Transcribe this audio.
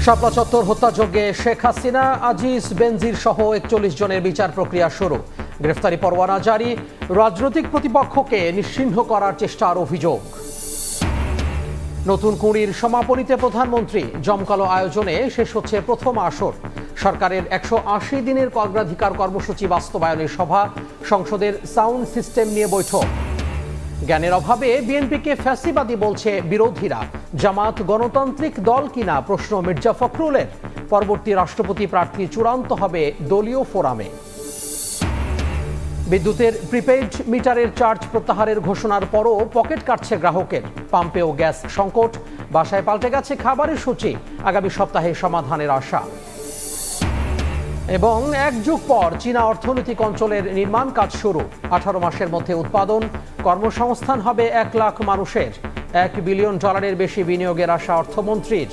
শাপলা চত্বর হত্যাযজ্ঞে শেখ হাসিনা, আজিজ বেনজির সহ ৪১ জনের বিচার প্রক্রিয়া শুরু। গ্রেফতারি পরোয়ানা জারি। রাজনৈতিক প্রতিপক্ষকে নিশ্চিহ্ন করার চেষ্টার অভিযোগ। নতুন কুঁড়ির সমাপনীতে প্রধানমন্ত্রী। জমকালো আয়োজনে শেষ হচ্ছে প্রথম আসর। সরকারের ১৮০ দিনের অগ্রাধিকার কর্মসূচি বাস্তবায়নের সভা। সংসদের সাউন্ড সিস্টেম নিয়ে বৈঠক। জ্ঞানের অভাবে বিএনপিকে ফ্যাসিবাদী বলছে বিরোধীরা। জামাত গণতান্ত্রিক দল কিনা প্রশ্ন মির্জা ফখরুলের। পরবর্তী রাষ্ট্রপতি প্রার্থী চূড়ান্ত হবে দলীয় ফোরামে। বিদ্যুতের প্রিপেইড মিটারের চার্জ প্রত্যাহারের ঘোষণার পরও পকেট কাটছে গ্রাহকের। পাম্পেও গ্যাস সংকট। বাসায় পাল্টে গেছে খাবারের সূচি। আগামী সপ্তাহে সমাধানের আশা। এবং এক যুগ পর চীনা অর্থনৈতিক অঞ্চলের নির্মাণ কাজ শুরু। 18 মাসের মধ্যে উৎপাদন। কর্মসংস্থান হবে 1 লাখ মানুষের। $1 বিলিয়ন বেশি বিনিয়োগের আশা অর্থমন্ত্রীর।